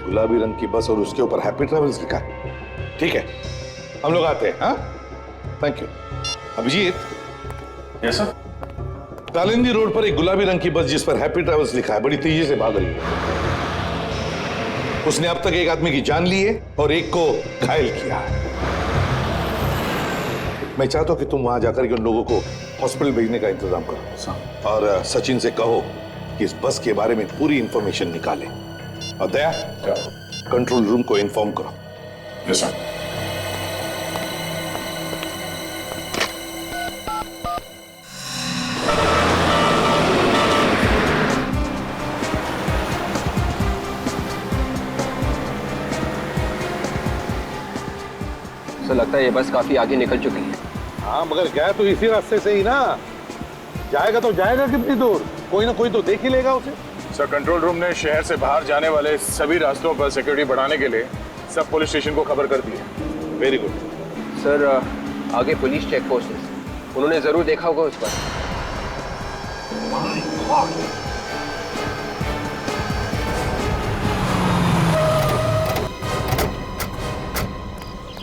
गुलाबी रंग की बस और उसके ऊपर हैप्पी ट्रैवल्स लिखा है। ठीक है, हम लोग आते हैं। हाँ, thank you. Abhijit. Yes sir. Talindi road पर एक गुलाबी रंग की बस जिस पर हैप्पी ट्रैवल्स लिखा है बड़ी तेजी से भाग रही है। उसने अब तक एक आदमी की जान ली है और एक को घायल किया है। मैं चाहता हूं कि तुम वहां जाकर के उन लोगों को हॉस्पिटल भेजने का इंतजाम करो और सचिन से कहो कि इस बस के बारे में पूरी इंफॉर्मेशन निकाले। और दया, कंट्रोल रूम को इन्फॉर्म करो। Yes sir. सर लगता है ये बस काफी आगे निकल चुकी है। हाँ, मगर गया तो इसी रास्ते से ही ना। जाएगा तो जाएगा कितनी दूर? कोई ना कोई तो देख ही लेगा उसे। सर, कंट्रोल रूम ने शहर से बाहर जाने वाले सभी रास्तों पर सिक्योरिटी बढ़ाने के लिए सब पुलिस स्टेशन को खबर कर दी है। Very good. सर आगे पुलिस चेक पोस्ट है, उन्होंने जरूर देखा होगा उस पर।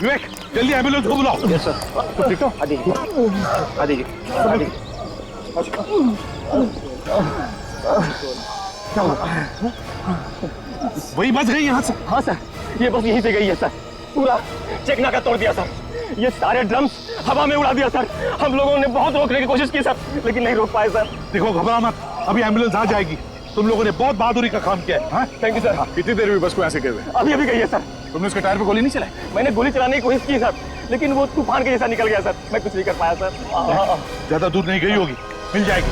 विवेक, जल्दी एम्बुलेंस को बुलाओ। Yes sir. ठीक हो? आ दीजिए, आ दीजिए, आ दीजिए। वही बच गई यहाँ से? हाँ सर, ये बस यहीं से गई है सर। पूरा चेक नाका तोड़ दिया सर। ये सारे ड्रम्स हवा में उड़ा दिया सर। हम लोगों ने बहुत रोकने की कोशिश की सर, लेकिन नहीं रोक पाए सर। देखो, घबरा मत, अभी एम्बुलेंस आ जाएगी। तुम लोगों ने बहुत बहादुरी का काम किया है। हाँ? Thank you sir. कितनी देर हुई बस को ऐसे गए हुए? अभी अभी गई है सर। तुमने उसके टायर पे गोली नहीं चलाई? मैंने गोली चलाने की कोशिश की सर, लेकिन वो तूफान के जैसा निकल गया सर। मैं कुछ नहीं कर पाया सर। ज्यादा दूर नहीं गई होगी, मिल जाएगी।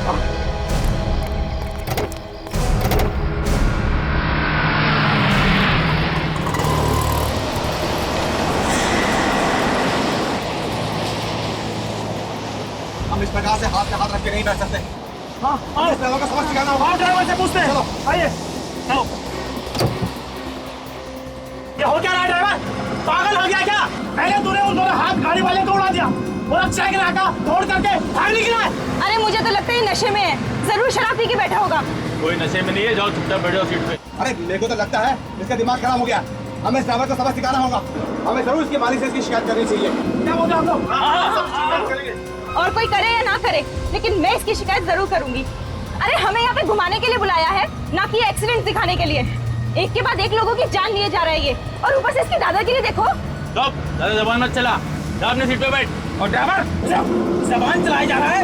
हम इस प्रकार से हाथ में हाथ रख के नहीं बैठ सकते। हाँ, इस ड्राइवर को समझ सिखाना होगा। ड्राइवर से पूछते हैं। चलो। आइए, चलो। ये हो क्या रहा है ड्राइवर? पागल हो गया क्या? पहले तूने उन दोनों हाथ गाड़ी वाले को उड़ा दिया और अब चेक नाका तोड़ करके भाग निकला है। अरे मुझे तो लगता है नशे में है, जरूर शराब पी के बैठा होगा। कोई नशे में नहीं है, जाओ चुपचाप बैठो सीट पे। अरे मेरे को तो लगता है इसका दिमाग खराब हो गया। हमें इस ड्राइवर को सबक सिखाना होगा। हमें जरूर इसके मालिक से इसकी शिकायत करनी चाहिए। क्या बोल रहे हो आप लोग? और कोई करे या ना करे, लेकिन मैं इसकी शिकायत जरूर करूंगी। अरे हमें यहाँ पे घुमाने के लिए बुलाया है, ना कि एक्सीडेंट दिखाने के लिए। एक के बाद एक लोगों की जान लिए जा रहा है ये, और ऊपर से इसकी दादागिरी देखो। ज्यादा जबान मत चला, जा अपने सीट पे बैठ। और ड्राइवर, जबान चलाया जा रहा है?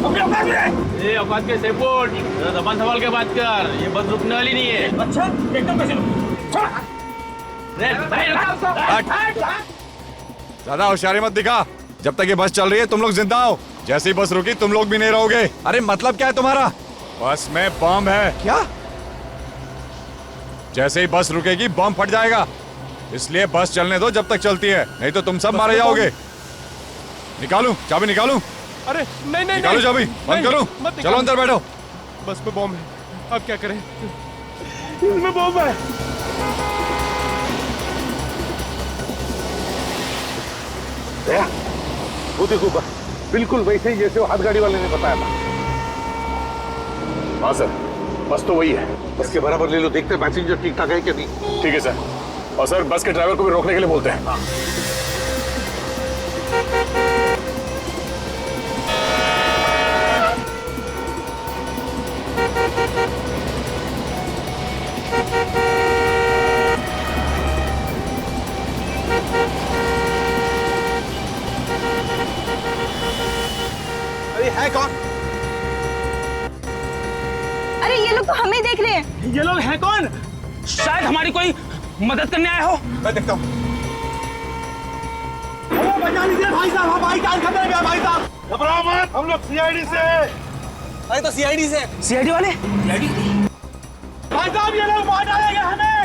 अपने औकात में। ये औकात के सेपोर्ट, जबान संभाल के बात कर। ये बस रुकने वाली नहीं है। अच्छा, एकदम कैसे? ज्यादा होशियारी मत दिखा। जब तक ये बस चल रही है तुम लोग जिंदा हो। जैसे ही बस रुकी तुम लोग भी नहीं रहोगे। अरे मतलब क्या है तुम्हारा? बस में बम है। क्या? जैसे ही बस रुकेगी बम फट जाएगा, इसलिए बस चलने दो जब तक चलती है, नहीं तो तुम सब मारे जाओगे। निकालूं चाबी? निकालूं? अरे नहीं नहीं, निकालूं चाबी? बंद करूं? चलो अंदर बैठो। बस में बम है, अब क्या करें? इसमें बम है। दया, वो देखो बस बिल्कुल वैसे ही जैसे वो हाथ गाड़ी वाले ने बताया था। हाँ सर, बस तो वही है। बस के बराबर ले लो, देखते पैसेंजर ठीक ठाक है कि नहीं। ठीक है सर। और सर, बस के ड्राइवर को भी रोकने के लिए बोलते हैं। अरे है कौन? अरे ये लोग तो हमें देख रहे हैं। ये लोग हैं कौन? शायद हमारी कोई मदद करने आए हो। मैं देखता हूँ। बचा लीजिए भाई साहब, हमारी जान खतरे में है भाई साहब। घबराओ मत, हम लोग सीआईडी से हैं। अरे तो सीआईडी से। सीआईडी वाले? भाई साहब ये लोग मार डालेंगे हमें।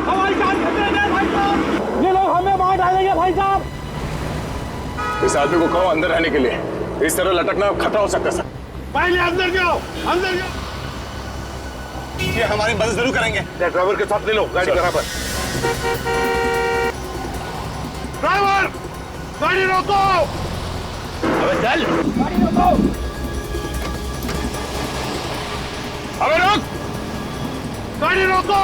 हमारी जान खतरे में है भाई साहब। ये लोग हमें मार डालेंगे भाई साहब। इस आदमी को कहो अंदर रहने के लिए। इस तरह लटकना खतरा हो सकता है सर। पहले अंदर जाओ, अंदर जाओ। ये हमारी मदद जरूर करेंगे। ड्राइवर के साथ ले लो गाड़ी बराबर। ड्राइवर, गाड़ी रोको। अबे चल। गाड़ी रोको। अबे रुक। गाड़ी रोको।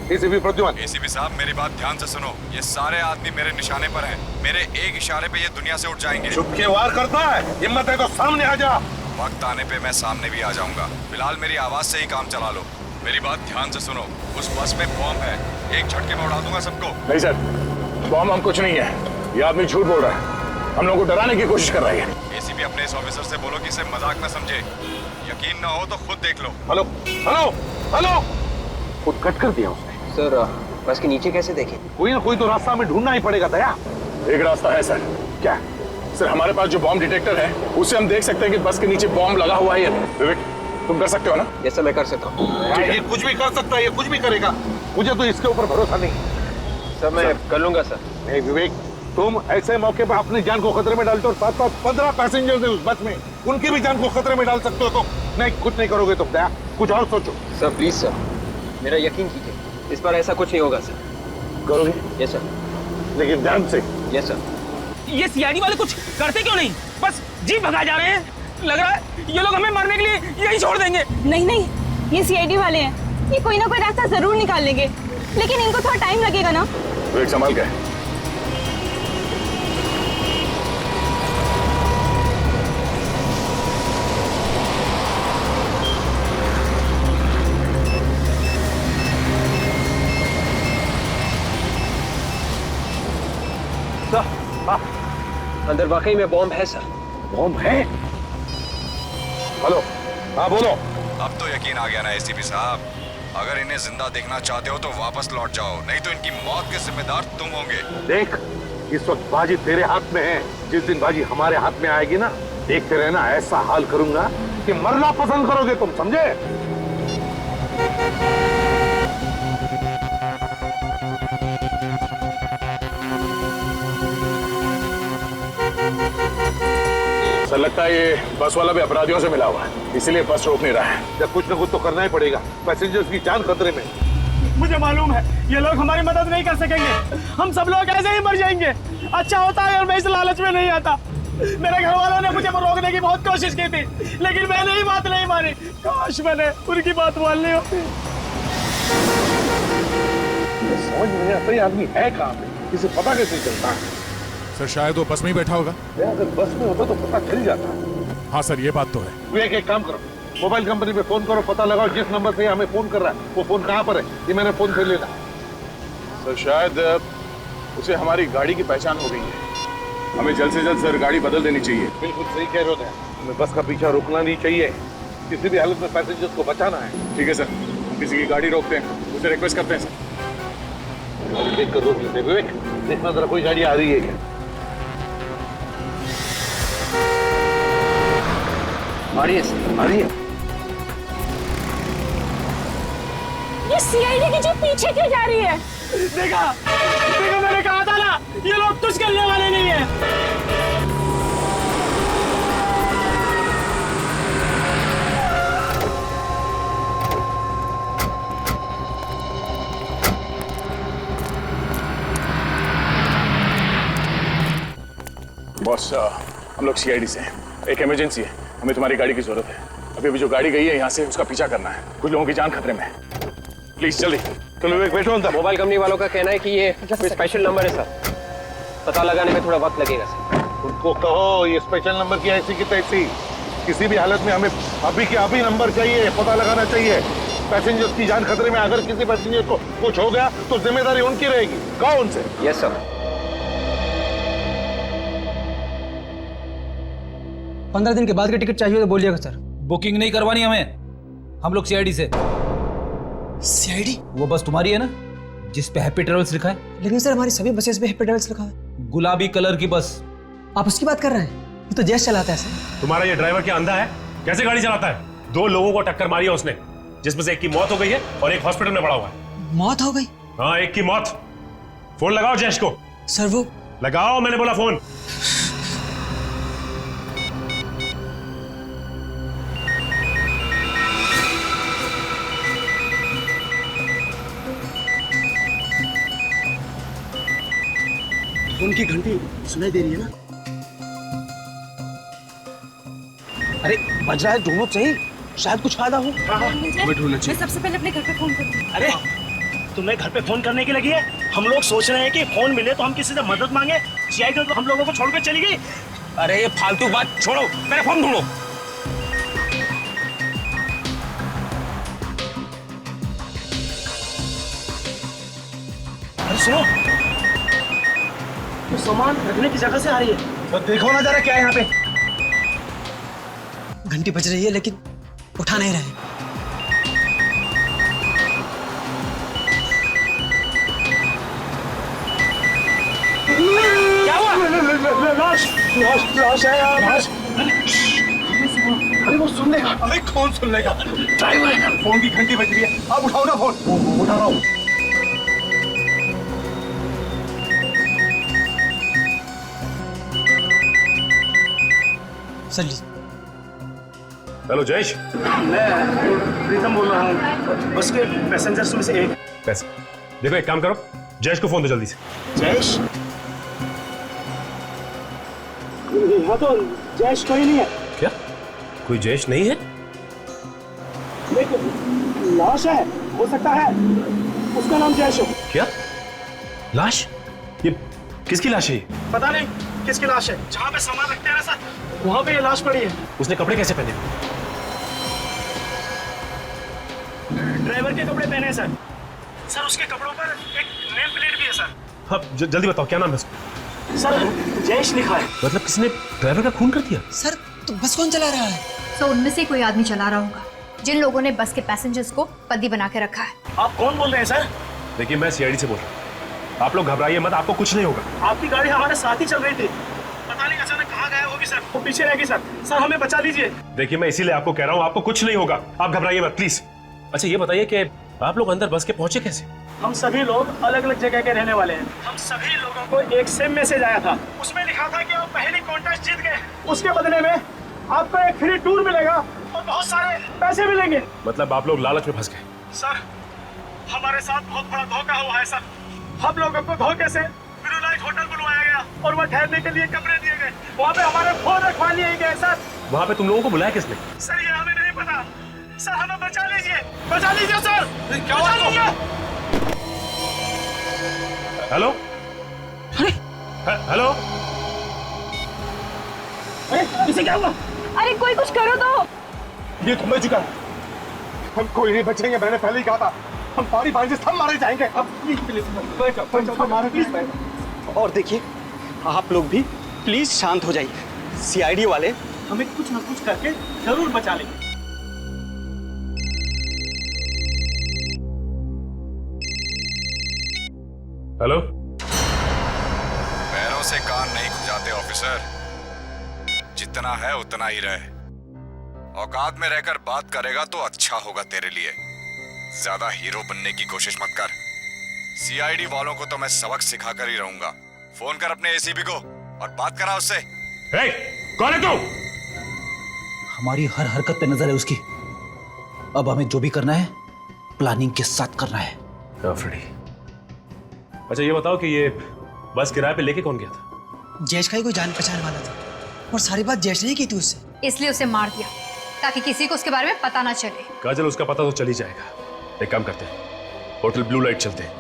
एसीपी प्रद्युमन। एसीपी साहब मेरी बात ध्यान से सुनो, ये सारे आदमी मेरे निशाने पर हैं। मेरे एक इशारे पे ये दुनिया से उठ जाएंगे। चुप के वार करता है, हिम्मत है तो सामने आ जा। वक्त आने पे मैं सामने भी आ जाऊंगा, फिलहाल मेरी आवाज से ही काम चला लो। मेरी बात ध्यान से सुनो, उस बस में बॉम्ब है, एक झटके में उड़ा दूंगा सबको। नहीं सर, बॉम्ब हम कुछ नहीं है, ये आदमी झूठ बोल रहा है, हम लोगों को डराने की कोशिश कर रही है। एसीपी अपने इस ऑफिसर से बोलो कि इसे मजाक न समझे, यकीन ना हो तो खुद देख लो। हेलो हेलो हेलो, खुद कट कर दिया उसने। सर बस के नीचे कैसे देखें? कोई ना कोई तो रास्ता हमें ढूंढना ही पड़ेगा दया। एक रास्ता है सर। क्या? सर हमारे पास जो बॉम्ब डिटेक्टर है उससे हम देख सकते हैं कि बस के नीचे बॉम्ब लगा हुआ है। विवेक तुम कर सकते हो ना? ये सब मैं कर सकता हूँ। ये कुछ भी कर सकता है, ये कुछ भी करेगा, मुझे तो इसके ऊपर भरोसा नहीं। सर मैं कर लूंगा सर। नहीं विवेक, तुम ऐसे मौके पर अपनी जान को खतरे में डालते हो। 15 पैसेंजर्स हैं उस बस में, उनकी भी जान को खतरे में डाल सकते हो। तो नहीं, कुछ नहीं करोगे तुम दया, कुछ और सोचो। सर प्लीज सर, मेरा यकीन कीजिए, इस बार ऐसा कुछ नहीं होगा सर। करोगे? Yes sir. लेकिन ध्यान से। Yes sir. ये सीआईडी वाले कुछ करते क्यों नहीं? बस जीप भगा जा रहे हैं। लग रहा है ये लोग हमें मारने के लिए यही छोड़ देंगे। नहीं नहीं, ये सीआईडी वाले हैं, ये कोई ना कोई रास्ता जरूर निकाल लेंगे, लेकिन इनको थोड़ा टाइम लगेगा ना। विवेक संभाल के। अंदर वाकई में बॉम्ब है सर। बॉम्ब है? हेलो, हाँ बोलो। अब तो यकीन आ गया ना एसीपी साहब, अगर इन्हें जिंदा देखना चाहते हो तो वापस लौट जाओ, नहीं तो इनकी मौत के जिम्मेदार तुम होंगे। देख, इस वक्त बाजी तेरे हाथ में है, जिस दिन बाजी हमारे हाथ में आएगी ना, देखते रहना, ऐसा हाल करूंगा कि मरना पसंद करोगे तुम, समझे? सर लगता है ये बस वाला भी अपराधियों से मिला हुआ है, इसीलिए बस रोक नहीं रहा है। जब कुछ न कुछ तो करना ही पड़ेगा, पैसेंजर्स की जान खतरे में। मुझे मालूम है ये लोग हमारी मदद नहीं कर सकेंगे, हम सब लोग ऐसे ही मर जाएंगे। अच्छा होता है और मैं इस लालच में नहीं आता। मेरे घर वालों ने मुझे रोकने की बहुत कोशिश की थी, लेकिन मैंने ही बात नहीं मानी। काश मैंने उनकी बात मान ली होती। समझ नहीं आता ये आदमी है कहाँ पे, इसे पता कैसे चलता है? सर शायद वो बस में ही बैठा होगा। अगर बस में होता तो पता चल जाता। हाँ सर ये बात तो है। विवेक एक काम करो, मोबाइल कंपनी पे फोन करो, पता लगाओ जिस नंबर से हमें फोन कर रहा है वो फोन कहाँ पर है, ये मैंने फोन कर लेना। सर शायद उसे हमारी गाड़ी की पहचान हो गई है, हमें जल्द से जल्द सर गाड़ी बदल देनी चाहिए। बिल्कुल सही कह रहे हो, हमें बस का पीछा रुकना नहीं चाहिए, किसी भी हालत में पैसेंजर्स को बचाना है। ठीक है सर, हम किसी की गाड़ी रोकते हैं, उसे रिक्वेस्ट करते हैं सर। देख कर रोक लेते। विवेक देखना जरा कोई गाड़ी आ रही है क्या? आ रही है सर, आ रही है। ये सीआईडी की जीप पीछे क्यों जा रही है? देखा देखा, मैंने कहा था ना ये लोग कुछ करने वाले नहीं है। बॉस हम लोग सीआईडी से हैं, एक इमरजेंसी है, हमें तुम्हारी गाड़ी की जरूरत है। अभी जो गाड़ी गई है यहाँ से उसका पीछा करना है, कुछ लोगों की जान खतरे में है, प्लीज जल्दी। तो विवेक बैठो अंदर। मोबाइल कंपनी वालों का कहना है कि ये कोई स्पेशल नंबर है सर, पता लगाने में थोड़ा वक्त लगेगा सर। उनको कहो ये स्पेशल नंबर की ऐसी की तैसी, किसी भी हालत में हमें अभी के अभी नंबर चाहिए, पता लगाना चाहिए। पैसेंजर्स की जान खतरे में, अगर किसी पैसेंजर को कुछ हो गया तो जिम्मेदारी उनकी रहेगी। कहो उनसे। Yes sir. 15 दिन के बाद की टिकट चाहिए तो बोलिएगा सर। बुकिंग नहीं करवानी हमें, हम लोग सीआईडी से। सीआईडी? वो बस तुम्हारी है ना जिस पे हैप्पी ट्रेवल्स लिखा है? लेकिन सर हमारी सभी बसेस पे हैप्पी ट्रेवल्स लिखा है। गुलाबी कलर की बस। आप उसकी बात कर रहे हैं? ये तो जैस चलाता है सर। तुम्हारा ये ड्राइवर क्या अंधा है? कैसे गाड़ी चलाता है? 2 लोगों को टक्कर मारी है उसने, जिसमें से एक की मौत हो गई है और एक हॉस्पिटल में पड़ा हुआ है। मौत हो गई? हाँ एक की मौत। फोन लगाओ जैश को। सर वो लगाओ, मैंने बोला फोन। फोन की घंटी सुनाई दे रही है ना? अरे बज रहा है, ढूंढो सही, शायद कुछ फायदा हो। मैं सबसे पहले अपने घर पे फोन करूँ। अरे तुम्हें घर पे फोन करने की लगी है? हम लोग सोच रहे हैं कि फोन मिले तो हम किसी से मदद मांगे। सीआईडी तो हम लोगों को छोड़कर चली गई। अरे ये फालतू बात छोड़ो, मेरा फोन ढूंढो। अरे सुनो, ये सामान रखने की जगह से आ रही है। तो देखो ना जरा क्या है यहाँ पे। घंटी बज रही है लेकिन उठा नहीं रहे। क्या हुआ? लाश है यार, लाश। अरे वो सुन लेगा। अरे कौन सुन लेगा? ड्राइवर है। फोन की घंटी बज रही है, आप उठाओ ना फोन। उठा रहा हूँ। सर लीजिए। हेलो जयेश। मैं प्रीतम बोल रहा हूँ, बस के पैसेंजर्स में से एक। पैसे देखो, एक काम करो, जयेश को फोन दो जल्दी से। जयेश? यहाँ तो जयेश कोई नहीं है। क्या कोई जयेश नहीं है? देखो, लाश है, हो सकता है उसका नाम जयेश हो। क्या लाश? ये किसकी लाश है? ये पता नहीं किसकी लाश है। जहाँ पे सामान रखते हैं ना सर, वहाँ पे ये लाश पड़ी है। उसने कपड़े कैसे पहने? ड्राइवर के कपड़े पहने हैं सर। सर उसके कपड़ों पर एक नेम प्लेट भी है सर। हाँ जल्दी बताओ, क्या नाम है उसका? सर जयेश लिखा है। मतलब किसी ने ड्राइवर का खून कर दिया? सर तो बस कौन चला रहा है? तो उनमें से कोई आदमी चला रहा होगा, जिन लोगों ने बस के पैसेंजर्स को बंदी बना के रखा है। आप कौन बोल रहे हैं सर? देखिए मैं सीआईडी से बोल रहा हूँ, आप लोग घबराइए मत, आपको कुछ नहीं होगा। आपकी गाड़ी हमारे साथ ही चल रही थी, पता नहीं अचानक कहाँ गया होगी सर। वो पीछे रह गई सर। सर हमें बचा लीजिए। देखिए मैं इसीलिए आपको कह रहा हूँ, आपको कुछ नहीं होगा, आप घबराइए मत प्लीज। अच्छा ये बताइए कि आप लोग अंदर बस के पहुंचे कैसे? हम सभी लोग अलग अलग जगह के रहने वाले हैं। हम सभी लोगों को एक सेम मैसेज आया था, उसमें लिखा था कि आप पहली कॉन्टेस्ट जीत गए, उसके बदले में आपको एक फ्री टूर मिलेगा और बहुत सारे पैसे मिलेंगे। मतलब आप लोग लालच में फंस गए? सर हमारे साथ बहुत बड़ा धोखा हुआ है सर। हम लोगों को धोखे से ब्लू लाइट होटल बुलवाया गया और वहाँ ठहरने के लिए कमरे दिए गए। वहाँ पे हमारे फोन रखवा लिए गए सर। वहाँ पे तुम लोगों को बुलाया किसने? सर ये हमें नहीं पता। सर हमें बचा लीजिए, बचा लीजिए सर। क्या बचा लीजिए? हेलो हेलो, इसे क्या हुआ? अरे कोई कुछ करो तो। ये तो मैं चुका, हम कोई नहीं बचेंगे। मैंने पहले ही कहा था, हम पानी पानी से सब मारे जाएंगे। अब प्लीज और देखिए आप लोग भी प्लीज शांत हो जाइए। सीआईडी वाले हमें कुछ ना कुछ करके जरूर बचा लेंगे। हेलो। पैरों से कान नहीं खुजाते ऑफिसर, जितना है उतना ही रहे। औकात में रहकर बात करेगा तो अच्छा होगा तेरे लिए। ज्यादा हीरो बनने की कोशिश मत कर। सीआईडी वालों को तो मैं सबक सिखा कर ही रहूंगा। फोन कर अपने एसीपी को और बात करा उससे। हे, कौन है तू? हमारी हर हरकत पे नजर है उसकी। अब हमें जो भी करना है प्लानिंग के साथ करना है। फ्रेडी, अच्छा ये बताओ कि ये बस किराए पे लेके कौन गया था? जयेश का ही कोई जान पहचान वाला था और सारी बात जयेश ने ही की थी उससे, इसलिए उसे मार दिया ताकि किसी को उसके बारे में पता ना चले। काजल उसका पता तो चल ही जाएगा। एक काम करते हैं, होटल ब्लू लाइट चलते हैं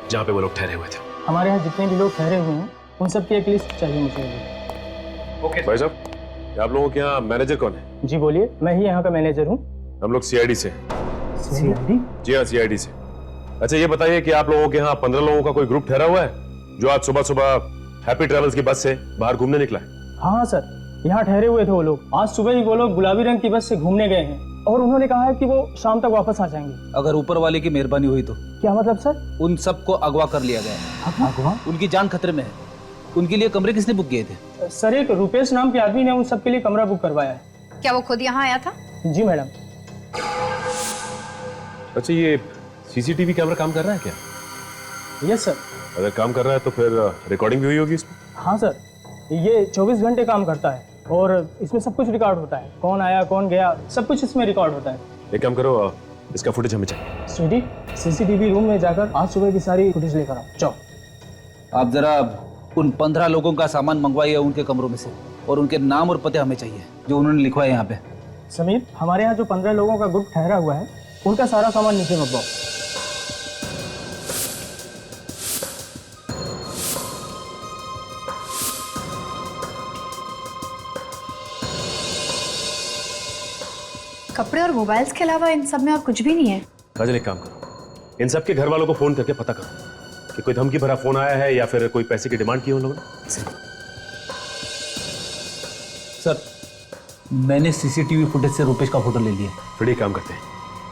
जहाँ पे वो लोग ठहरे हुए थे। हमारे यहाँ जितने भी लोग ठहरे हुए हैं उन सब की एक लिस्ट चाहिए मुझे। ओके भाई साहब, आप लोगों के यहाँ मैनेजर कौन है? जी बोलिए, मैं ही यहाँ का मैनेजर हूँ। हम लोग सीआईडी से। सीआईडी? जी हाँ सीआईडी से। अच्छा ये बताइए कि आप लोगों के यहाँ 15 लोगों का कोई ग्रुप ठहरा हुआ है जो आज सुबह सुबह हैप्पी ट्रेवल्स की बस से बाहर घूमने निकला है? हाँ सर, यहाँ ठहरे हुए थे वो लोग। आज सुबह ही वो लोग गुलाबी रंग की बस से घूमने गए हैं और उन्होंने कहा है कि वो शाम तक वापस आ जाएंगे। अगर ऊपर वाले की मेहरबानी हुई तो? क्या मतलब सर? उन सबको अगवा कर लिया गया है। अगवा? उनकी जान खतरे में है। उनके लिए कमरे किसने बुक किए थे? सर एक रुपेश नाम के आदमी ने उन सबके लिए कमरा बुक करवाया है। क्या वो खुद यहाँ आया था? जी मैडम। अच्छा ये सीसीटीवी कैमरा काम कर रहा है क्या? Yes sir. अगर काम कर रहा है तो फिर रिकॉर्डिंग भी हुई होगी इसमें? हाँ सर, ये 24 घंटे काम करता है और इसमें सब कुछ रिकॉर्ड होता है। कौन आया कौन गया सब कुछ इसमें रिकॉर्ड होता है। एक काम करो, इसका फुटेज हमें चाहिए। स्वीटी, सीसीटीवी रूम में जाकर आज सुबह की सारी फुटेज लेकर आओ। जाओ। आप जरा उन 15 लोगों का सामान मंगवाइए उनके कमरों में से, और उनके नाम और पते हमें चाहिए जो उन्होंने लिखवाए यहाँ पे। समीर, हमारे यहाँ जो 15 लोगों का ग्रुप ठहरा हुआ है उनका सारा सामान नीचे मंगवाओ। कपड़े और मोबाइल्स के अलावा इन सब में और कुछ भी नहीं है। काजल एक काम करो, इन सबके घर वालों को फोन करके पता करो कि कोई धमकी भरा फोन आया है या फिर कोई पैसे की डिमांड की हो लोगों ने। सर मैंने सीसीटीवी फुटेज से रुपेश का फोटो ले लिया। फिर एक काम करते हैं,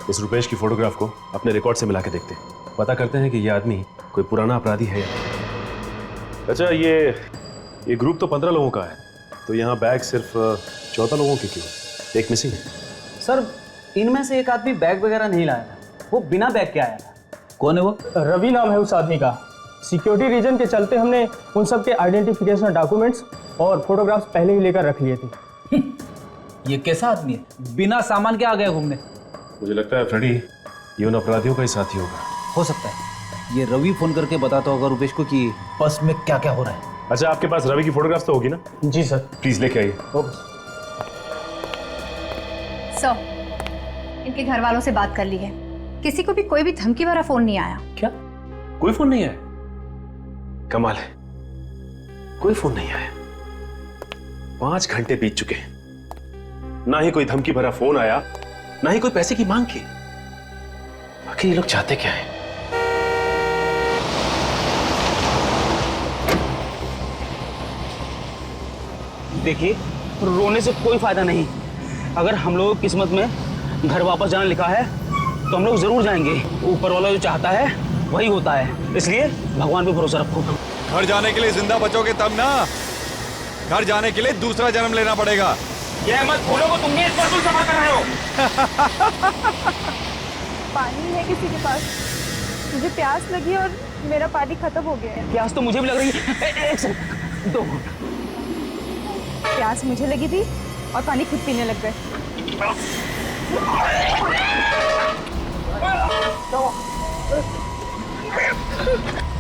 इस रुपेश की फोटोग्राफ को अपने रिकॉर्ड से मिला के देखते हैं, पता करते हैं कि ये आदमी कोई पुराना अपराधी है या नहीं। अच्छा ये ग्रुप तो 15 लोगों का है, तो यहाँ बैग सिर्फ 14 लोगों की क्यों? एक मिसिंग है। सर इनमें से एक आदमी बैग वगैरह नहीं लाया था, वो बिना बैग के आया था। कौन है वो? रवि नाम है उस आदमी का। सिक्योरिटी रीजन के चलते हमने उन सब के आइडेंटिफिकेशन डॉक्यूमेंट्स और फोटोग्राफ्स पहले ही लेकर रख लिए थे। ये कैसा आदमी है, बिना सामान के आ गया घूमने? मुझे लगता है फ्रेडी ये उन अपराधियों का ही साथी होगा। हो सकता है ये रवि फोन करके बताता होगा रुपेश को कि बस में क्या क्या हो रहा है। अच्छा आपके पास रवि की फोटोग्राफ तो होगी ना? जी सर। प्लीज लेके आइए। सर इनके घर वालों से बात कर ली है, किसी को भी कोई भी धमकी भरा फोन नहीं आया। क्या कोई फोन नहीं आया? कमाल है, कोई फोन नहीं आया। 5 घंटे बीत चुके हैं, ना ही कोई धमकी भरा फोन आया, ना ही कोई पैसे की मांग की। आखिर ये लोग चाहते क्या है? देखिए रोने से कोई फायदा नहीं। अगर हम लोगों की किस्मत में घर वापस जाना लिखा है तो हम लोग जरूर जाएंगे। ऊपर वाला जो चाहता है वही होता है, इसलिए भगवान पे भरोसा रखो। घर जाने के लिए जिंदा बचोगे तब ना, घर जाने के लिए दूसरा जन्म लेना पड़ेगा। ये मत भूलो को तुम भी इस पर जमा कर रहे हो। पानी है किसी के पास? मुझे प्यास लगी और मेरा पानी खत्म हो गया है। प्यास तो मुझे भी लग रही है। एक सेकंड, 2 मिनट। प्यास मुझे लगी थी और पानी खुद पीने लग गए।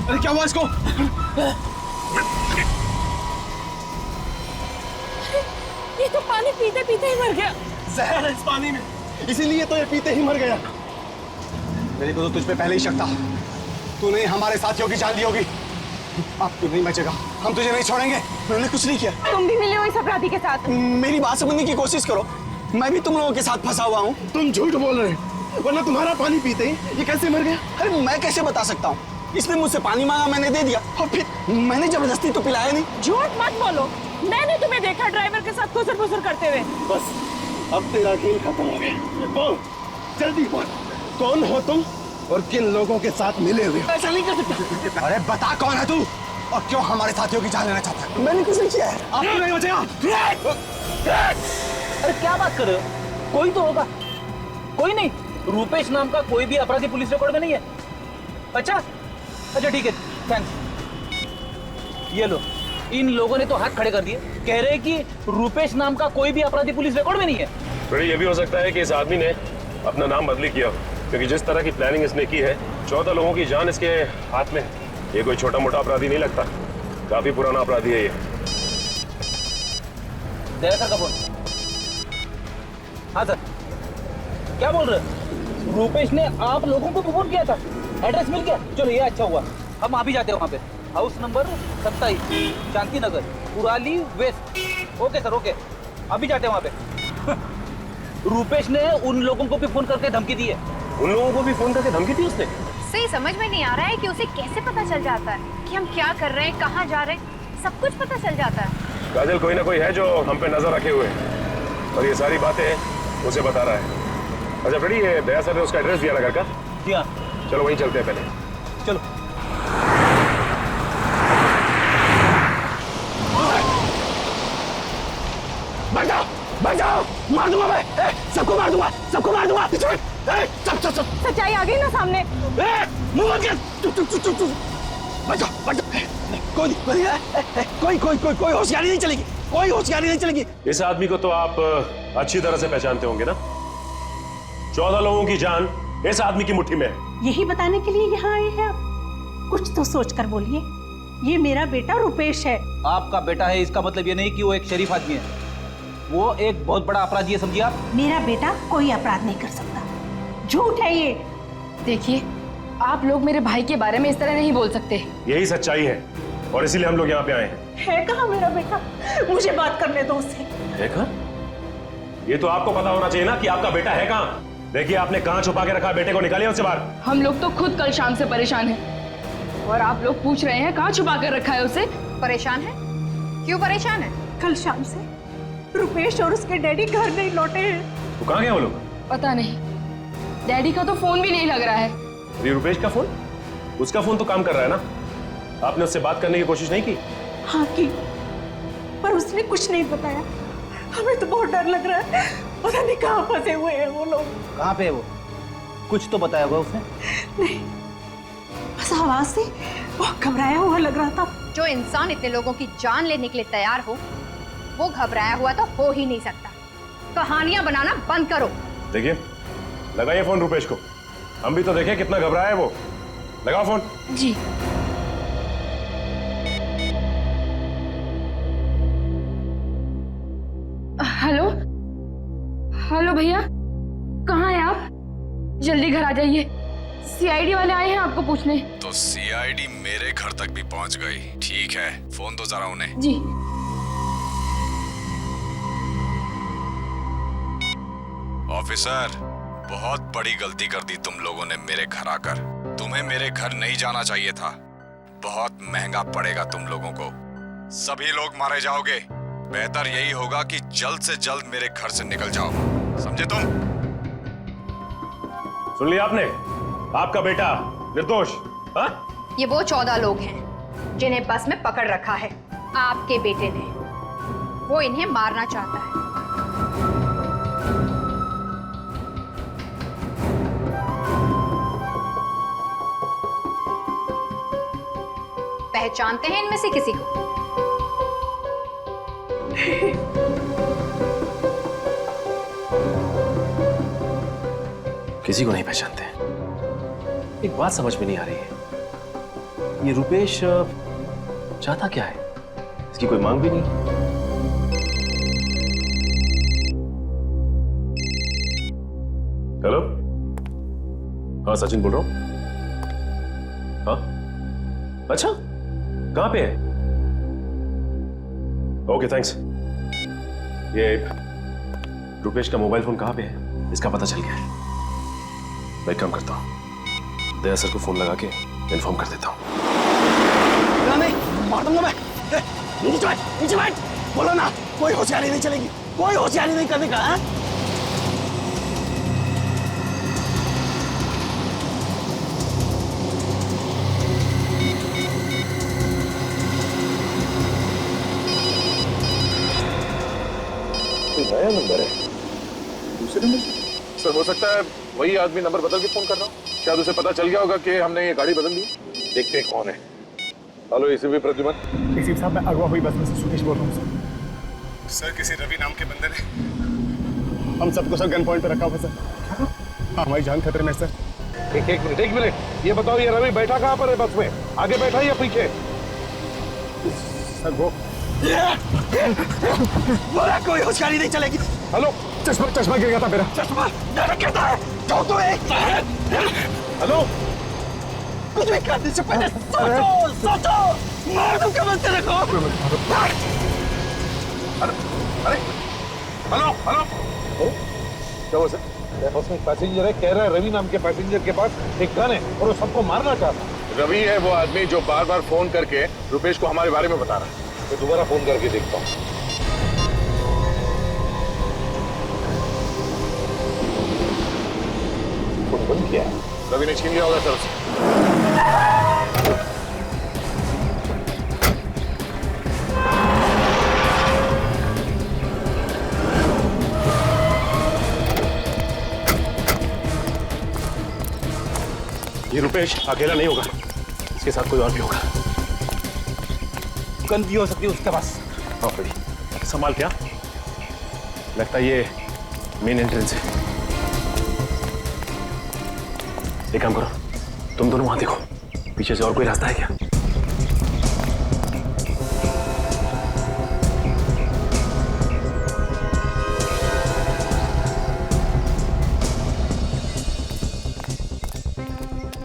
अरे क्या हुआ इसको? ये तो पानी पीते पीते ही मर गया। जहर है इस पानी में, इसीलिए तो ये पीते ही मर गया। मेरे को तो तुझ पे पहले ही शक था, तूने हमारे साथियों की जान ली होगी। अब तू नहीं बचेगा, हम तुझे नहीं छोड़ेंगे। मैंने कुछ नहीं किया। तुम भी मिले हो इस अपराधी के साथ? मेरी बात समझने की कोशिश करो, मैं भी तुम लोगों के साथ फंसा हुआ हूँ। तुम झूठ बोल रहे हो, वरना तुम्हारा पानी पीते ही ये कैसे मर गया? अरे मैं कैसे बता सकता हूँ? इसने मुझसे पानी मांगा, मैंने दे दिया, और फिर मैंने जबरदस्ती तो पिलाया नहीं। झूठ मत बोलो, मैंने तुम्हें देखा ड्राइवर के साथ खुसर फुसर करते हुए। बस अब तेरा खेल खत्म हो गया। बोल, जल्दी बोल, कौन हो तुम और किन लोगों के साथ मिले हुए? ऐसा नहीं कर सकता। अरे बता कौन है तू और क्यों हमारे साथियों की जान लेना चाहता है? मैंने कुछ नहीं किया है। आपको नहीं बचेगा। अरे क्या बात कर रहे हो? कोई तो होगा। कोई नहीं, रुपेश नाम का कोई भी अपराधी पुलिस रिकॉर्ड में नहीं है। अच्छा ठीक है, थैंक्स। ये लो, इन लोगों ने तो हाथ खड़े कर दिए, कह रहे हैं कि रुपेश नाम का कोई भी अपराधी पुलिस रिकॉर्ड में नहीं है। फिर ये भी हो सकता है कि इस आदमी ने अपना नाम बदली किया, क्योंकि जिस तरह की प्लानिंग इसने की है, 14 लोगों की जान इसके हाथ में। ये कोई छोटा मोटा अपराधी नहीं लगता, काफी पुराना अपराधी है ये। दया सर का फोन। हाँ सर, क्या बोल रहे? रुपेश ने आप लोगों को फोन किया था, एड्रेस मिल गया? चलो ये अच्छा हुआ, हम आप ही जाते हैं वहाँ पे। House number 27, Shanti Nagar, Kurali west. Okay sir, okay, अभी जाते हैं वहाँ पे। रुपेश ने उन लोगों को भी फोन करके धमकी दी है। उन लोगों को भी फोन करके धमकी दी उसने? सही समझ में नहीं आ रहा है कि उसे कैसे पता चल जाता है कि हम क्या कर रहे हैं, कहाँ जा रहे हैं, सब कुछ पता चल जाता है। काजल, कोई ना कोई है जो हम पे नजर रखे हुए है और ये सारी बातें उसे बता रहा है। अच्छा फ्रेडी, ये दया सर ने उसका एड्रेस दिया ना घर का? जी हाँ। चलो वहीं चलते हैं पहले। चलो। बचाओ, बचाओ, मार दूंगा मैं, सबको मार दूंगा, सबको मार दूंगा। सब सच्चाई आ गई ना सामने। मुंह बंद कर। बचाओ, बचाओ, कोई होशियारी नहीं चलेगी, कोई होशियारी नहीं चलेगी। इस आदमी को तो आप अच्छी तरह से पहचानते होंगे ना? 14 लोगों की जान इस आदमी की मुट्ठी में है। यही बताने के लिए यहाँ आए हैं आप? कुछ तो सोच कर बोलिए। ये मेरा बेटा रुपेश है। आपका बेटा है इसका मतलब ये नहीं कि वो एक शरीफ आदमी है, वो एक बहुत बड़ा अपराधी है, समझिए आप। मेरा बेटा कोई अपराध नहीं कर सकता, झूठ है ये। देखिए, आप लोग मेरे भाई के बारे में इस तरह नहीं बोल सकते। यही सच्चाई है और इसीलिए हम लोग यहाँ पे आए हैं। है कहाँ मेरा बेटा? मुझे बात करने दो उससे। देखा, ये तो आपको पता होना चाहिए ना कि आपका बेटा है कहाँ। देखिए आपने कहाँ छुपा के रखा, बेटे को निकालिए उससे बाहर। हम लोग तो खुद कल शाम से परेशान हैं और आप लोग पूछ रहे हैं कहाँ छुपा कर रखा है उसे। परेशान है? क्यों परेशान है? कल शाम से रुपेश और उसके डैडी घर नहीं लौटे हैं। तो कहाँ गए वो लोग? पता नहीं, डैडी का तो फोन भी नहीं लग रहा है। अरे रुपेश का फोन? उसका फोन तो काम कर रहा है ना। आपने उससे बात करने की कोशिश नहीं की? हाँ की, पर उसने कुछ नहीं बताया। हमें तो बहुत डर लग रहा है, पता नहीं कहाँ फंसे हुए हैं वो लोग। कहाँ पे है वो? कुछ तो बताया होगा उसने? नहीं, बस आवाज से बहुत घबराया हुआ लग रहा था। जो इंसान इतने लोगों की जान लेने के लिए तैयार हो, वो घबराया हुआ तो हो ही नहीं सकता। कहानियां बनाना बंद करो। देखिए, लगाइए फोन रुपेश को, हम भी तो देखें कितना घबराया है वो। लगाओ फोन। जी। हेलो हेलो भैया, कहाँ हैं आप? जल्दी घर आ जाइए, सीआईडी वाले आए हैं आपको पूछने। तो सीआईडी मेरे घर तक भी पहुंच गई। ठीक है, फोन तो जरा उन्हें। जी। ऑफिसर, बहुत बड़ी गलती कर दी तुम लोगों ने मेरे घर आकर। तुम्हें मेरे घर नहीं जाना चाहिए था। बहुत महंगा पड़ेगा तुम लोगों को। सभी लोग मारे जाओगे। बेहतर यही होगा कि जल्द से जल्द मेरे घर से निकल जाओ, समझे तुम? सुन लिया आपने? आपका बेटा निर्दोष। हाँ? ये वो 14 लोग हैं जिन्हें बस में पकड़ रखा है आपके बेटे ने। वो इन्हें मारना चाहता है। पहचानते हैं इनमें से किसी को? किसी को नहीं पहचानते। एक बात समझ में नहीं आ रही है, ये रुपेश चाहता क्या है? इसकी कोई मांग भी नहीं। हेलो, हाँ सचिन बोल रहा हूं। हाँ, अच्छा, कहां पे है? Okay thanks. ये रुपेश का मोबाइल फोन कहां पे है, इसका पता चल गया है। मैं एक काम करता हूं, दया सर को फोन लगा के इन्फॉर्म कर देता हूं। नहीं, मार दूंगा मैं। नीचे बैठ, बोलो ना, कोई होशियारी नहीं चलेगी, कोई होशियारी नहीं करने का। है? नया नंबर है, दूसरे नंबर से। सर हो सकता है वही आदमी नंबर बदल के फोन कर रहा हो। शायद उसे पता चल गया होगा कि हमने ये गाड़ी बदल दी। देखते हैं कौन है। Hello ACP Pradyuman. एसीपी साहब, मैं अगवा हुई बस में से सुदेश बोल रहा हूँ सर। किसी रवि नाम के बंदे ने हम सबको सर गन पॉइंट पे रखा हुआ सर। हाँ, हमारी जान खतरे में सर। एक मिनट, ये बताओ ये रवि बैठा कहाँ पर है बस में? आगे बैठा या पीछे? सर वो बोला कोई होशियारी नहीं चलेगी। हेलो, चश्मा गिर गया था मेरा। चश्मा गिरता है तो एक। हेलो, कुछ भी करने से पहले सोचो। मार दूं क्या बनते रखो। अरे हेलो, क्या हुआ सर? बस में पैसेंजर है, कह रहा है रवि नाम के पैसेंजर के पास एक गन है और वो सबको मारना चाहता है। रवि है वो आदमी जो बार बार फोन करके रुपेश को हमारे बारे में बता रहा है। मैं दोबारा फोन करके देखता हूँ। फोन बंद किया है। रवि ने छीन लिया होगा सर उसे। ये रुपेश अकेला नहीं होगा, इसके साथ कोई और भी होगा। गन भी हो सकती है उसके पास। हाँ भाई, संभाल क्या? लगता है ये मेन एंट्रेंस है। एक काम करो, तुम दोनों वहां देखो, पीछे से और कोई रास्ता है क्या?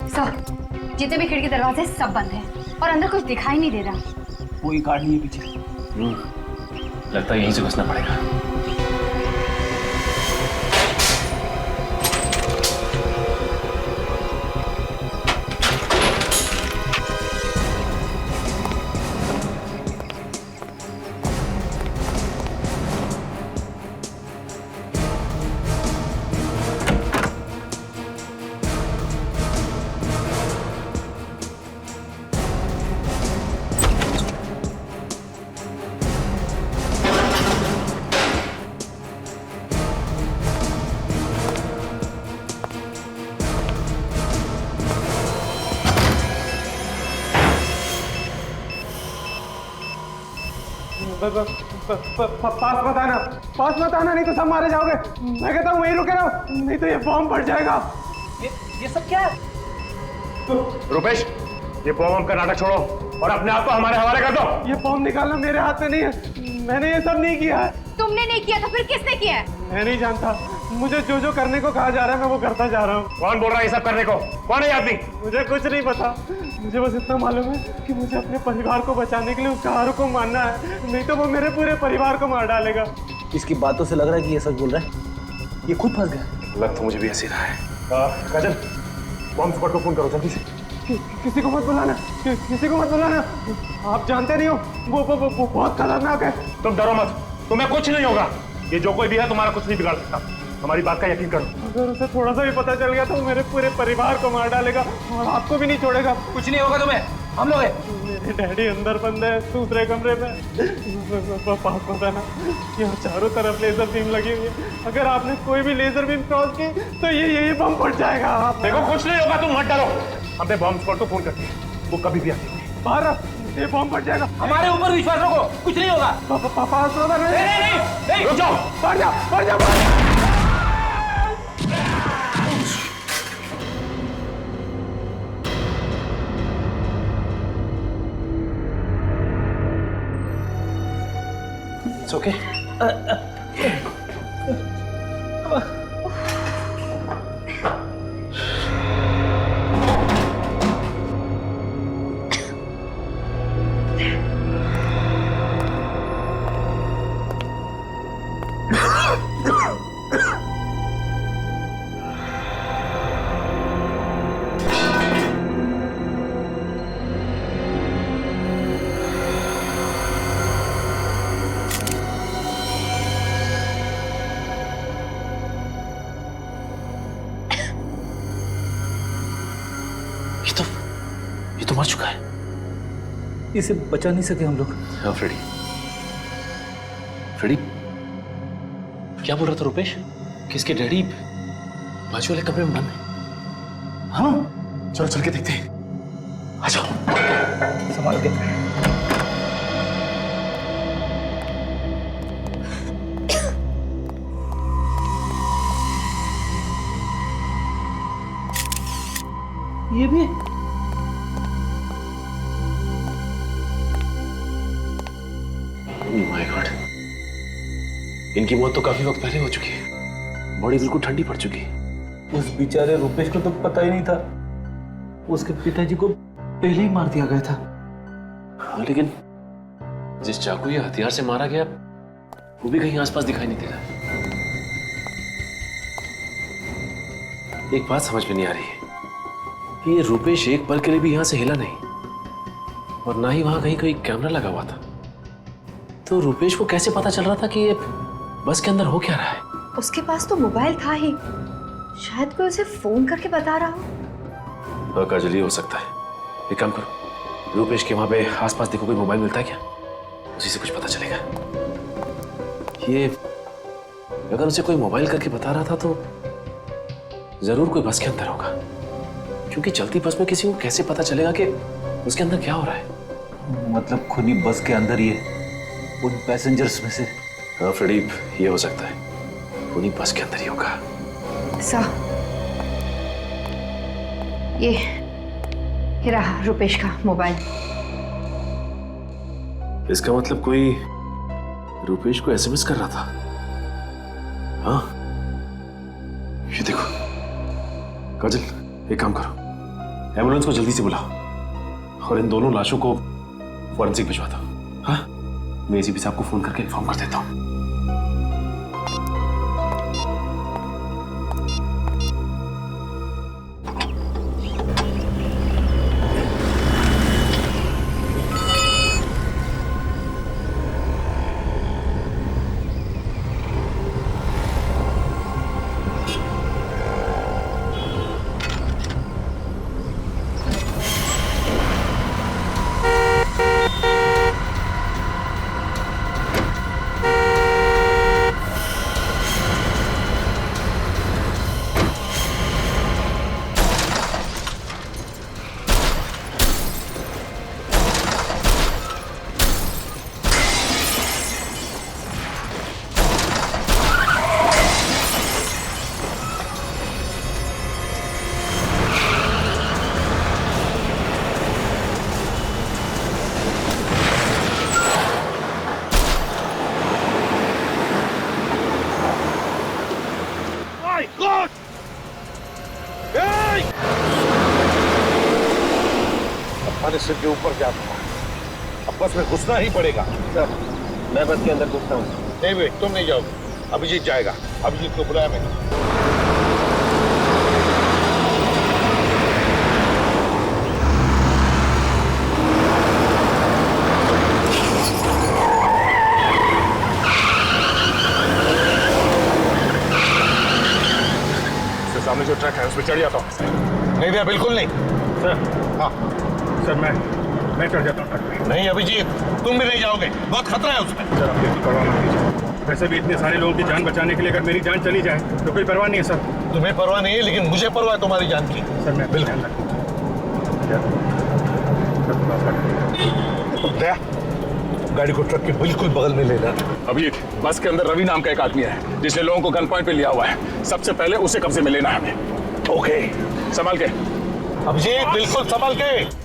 सर, जितने भी खिड़की दरवाजे सब बंद हैं और अंदर कुछ दिखाई नहीं दे रहा। कोई गाड़ी नहीं है पीछे। लगता है यहीं से घुसना पड़ेगा। पास मत आना, नहीं तो सब मारे जाओगे। मैं कहता हूँ वहीं रुके रहो, नहीं तो ये बॉम्ब फट जाएगा। ये सब क्या है? रुपेश, ये बॉम्ब का नाटक छोड़ो और अपने आप को हमारे हवाले कर दो। ये बॉम्ब निकालना मेरे हाथ में नहीं है, मैंने ये सब नहीं किया है। तुमने नहीं किया तो फिर किसने किया है? मैं नहीं जानता, मुझे जो जो करने को कहा जा रहा है मैं वो करता जा रहा हूँ। कौन बोल रहा है ये सब करने को? कौन है ये आदमी? मुझे कुछ नहीं पता, मुझे बस इतना मालूम है कि मुझे अपने परिवार को बचाने के लिए उस कार को मारना है, नहीं तो वो मेरे पूरे परिवार को मार डालेगा। इसकी बातों से लग रहा है कि ये सच बोल रहा है, ये खुद फंस गया। लग तो मुझे भी ऐसे रहा है। काजल, बॉम्ब स्क्वाड को फोन करो जल्दी से। किसी को मत बुलाना, किसी को मत बुलाना, आप जानते नहीं हो वो बहुत खतरनाक है। तुम डरो मत, तुम्हें कुछ नहीं होगा। ये जो कोई भी है तुम्हारा कुछ नहीं बिगाड़ सकता, हमारी बात का यकीन करो। अगर उसे थोड़ा सा भी पता चल गया तो वो मेरे पूरे परिवार को मार डालेगा और आपको भी नहीं छोड़ेगा। कुछ नहीं होगा तुम्हें, हम लोग हैं। मेरे डैडी अंदर बंद है दूसरे कमरे में। पास पता ना, यहाँ चारों तरफ लेजर बीम लगी हुई है, अगर आपने कोई भी लेजर बीम क्रॉस की तो ये बम फट जाएगा। आप देखो कुछ नहीं होगा, तुम मत डरो। हमने बॉम्ब स्क्वाड को फोन कर दिया, वो कभी भी आते हैं। बाहर ये बम फट जाएगा। हमारे ऊपर विश्वास रखो, कुछ नहीं होगा। पास नहीं, रुक जाओ, बढ़ जा, बढ़ जा, बढ़ जा। It's okay. ये तो मर चुका है। इसे बचा नहीं सके हम लोग। हाँ फ्रेडी, फ्रेडी क्या बोल रहा था रुपेश? किसके डैडी बाजू वाले कमरे में बंद है? हाँ चलो चल के देखते हैं, आ जाओ। संभाल के। ये भी माय गॉड, इनकी मौत तो काफी वक्त पहले हो चुकी है, बॉडी बिल्कुल ठंडी पड़ चुकी है। उस बेचारे रुपेश को तो पता ही नहीं था, उसके पिताजी को पहले ही मार दिया गया था। हाँ लेकिन जिस चाकू या हथियार से मारा गया वो भी कहीं आसपास दिखाई नहीं दे रहा। एक बात समझ में नहीं आ रही है कि ये रुपेश एक पल के लिए भी यहां से हिला नहीं और ना ही वहां कहीं कोई कैमरा लगा हुआ था, तो रुपेश को कैसे पता चल रहा था कि ये बस के अंदर हो क्या रहा है? उसके पास तो मोबाइल था ही, शायद कोई उसे फोन करके बता रहा हो। हाँ काजल, ये हो सकता है। एक काम करो, रुपेश के वहां पे आसपास देखो कोई मोबाइल मिलता है क्या, उसी से कुछ पता चलेगा। ये अगर उसे कोई मोबाइल करके बता रहा था तो जरूर कोई बस के अंदर होगा, क्योंकि चलती बस में किसी को कैसे पता चलेगा कि उसके अंदर क्या हो रहा है? मतलब खुद ही बस के अंदर ही है, उन पैसेंजर्स में से। हाँ फ्रेडी, ये हो सकता है, उन्हीं बस के अंदर ही होगा। ये रहा रुपेश का मोबाइल। इसका मतलब कोई रुपेश को एसएमएस कर रहा था। हाँ ये देखो काजल, एक काम करो, एम्बुलेंस को जल्दी से बुलाओ और इन दोनों लाशों को फॉरेंसिक भिजवा दो। हाँ मैं एसीपी साहब को फोन करके इन्फॉर्म कर देता हूँ। हमारे सिर के ऊपर क्या था? अब बस में घुसना ही पड़ेगा। सर मैं बस के अंदर घुसता हूँ। नहीं भाई, तुम नहीं जाओगे, अभिजीत जाएगा। अभिजीत को बुलाया मैंने। सामने जो ट्रक है उस पर चढ़ जाता हूँ। नहीं भैया, बिल्कुल नहीं। सर, हाँ सर मैं चढ़ जाता हूँ ट्रक पे। नहीं अभिजीत, तुम भी नहीं जाओगे, बहुत खतरा है उसमें। सर आप बिल्कुल परवाह मत कीजिए। वैसे भी इतने सारे लोगों की जान बचाने के लिए अगर मेरी जान चली जाए तो कोई परवाह नहीं है सर। तुम्हें परवाह नहीं है, लेकिन मुझे परवाह है तुम्हारी जान की। सर मैं बिल्कुल। दया, गाड़ी को ट्रक के बिल्कुल बगल में लेना। अभी बस के अंदर रवि नाम का एक आदमी है जिसने लोगों को गन पॉइंट पे लिया हुआ है। सबसे पहले उसे कब्जे में लेना है हमें। ओके, संभाल के। अभिजीत बिल्कुल संभाल के।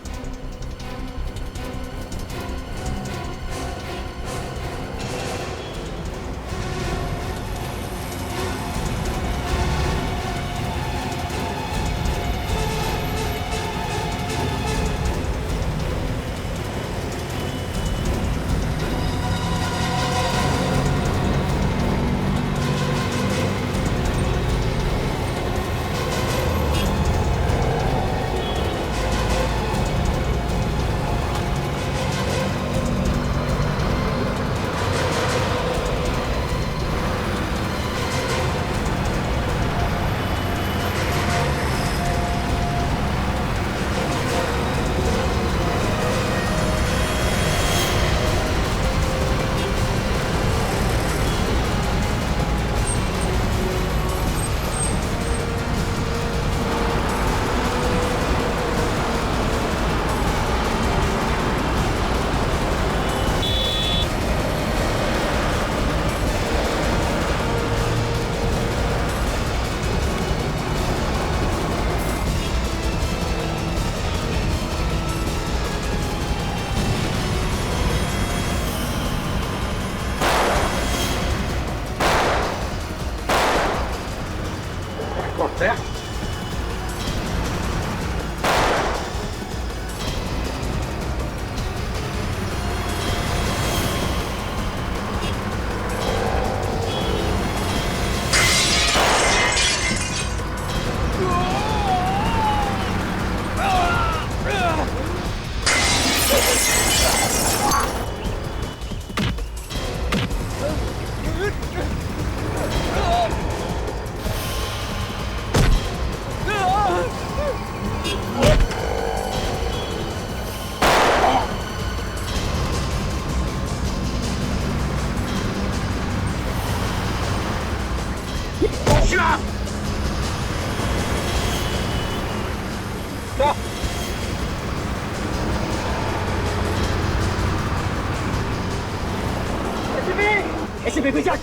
ऐसे बेबी जाट,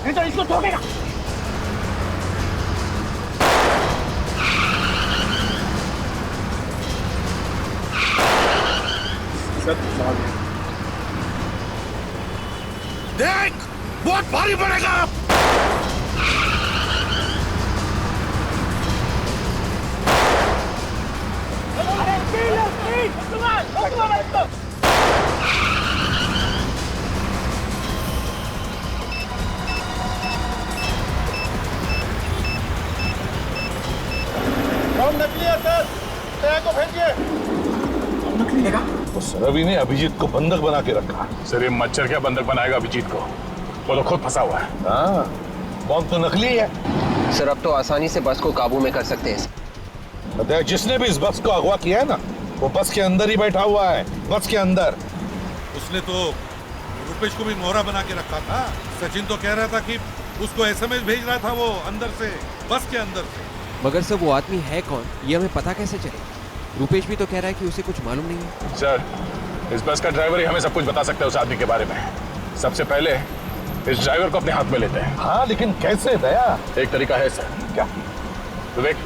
नहीं तो इसको ठोकेगा। देख, बहुत भारी पड़ेगा। नकली है सर, दया को भेजिए। नकली है? उस रवि ने अभिजीत को बंधक बना के रखा। सर ये मच्छर क्या बंधक बनाएगा अभिजीत को? वो तो खुद फंसा हुआ है। हाँ, बॉम्ब तो नकली है। सर अब तो आसानी से बस को काबू में कर सकते हैं। दया, जिसने भी इस बस को अगवा किया है ना, वो बस के अंदर ही बैठा हुआ है, बस के अंदर। उसने तो रुपेश को भी मोहरा बना के रखा था। सचिन तो कह रहा था कि उसको एसएमएस भेज रहा था वो अंदर से, बस के अंदर से। मगर सर वो आदमी है कौन, ये हमें पता कैसे चले? रुपेश भी तो कह रहा है कि उसे कुछ मालूम नहीं है। सर इस बस का ड्राइवर ही हमें सब कुछ बता सकता है उस आदमी के बारे में। सबसे पहले इस ड्राइवर को अपने हाथ में लेते हैं। हाँ, लेकिन कैसे दया? एक तरीका है सर। क्या? विवेक,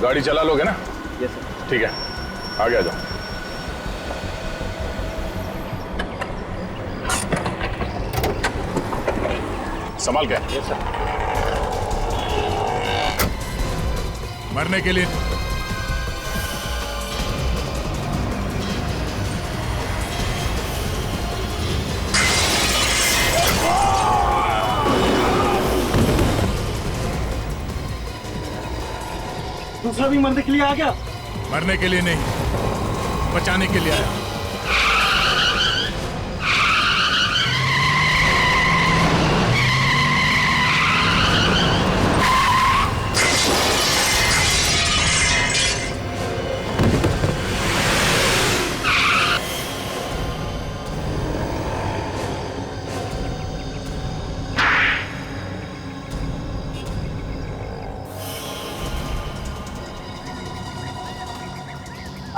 गाड़ी चला लोगे ना? Yes sir. ठीक है, आगे आ जाओ। संभाल के। Yes sir. मरने के लिए दूसरा भी मरने के लिए आ गया? मरने के लिए नहीं, बचाने के लिए आया।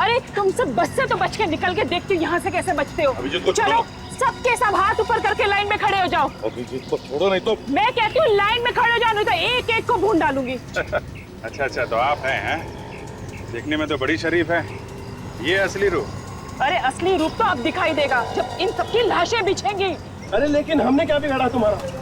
अरे तुम सब बस से तो बच के निकल के देखते हो यहाँ से कैसे बचते हो। अभिजीत को चलो सबके सब हाथ ऊपर करके लाइन में खड़े हो जाओ। अभिजीत को छोड़ो नहीं तो। मैं कहती हूँ लाइन में खड़े हो जाओ, नहीं तो एक एक को भून डालूंगी। अच्छा तो आप हैं? देखने में तो बड़ी शरीफ है। ये असली रूप? अरे असली रूप तो अब दिखाई देगा जब इन सबकी लाशें बिछेंगी। अरे लेकिन हमने क्या बिगाड़ा तुम्हारा?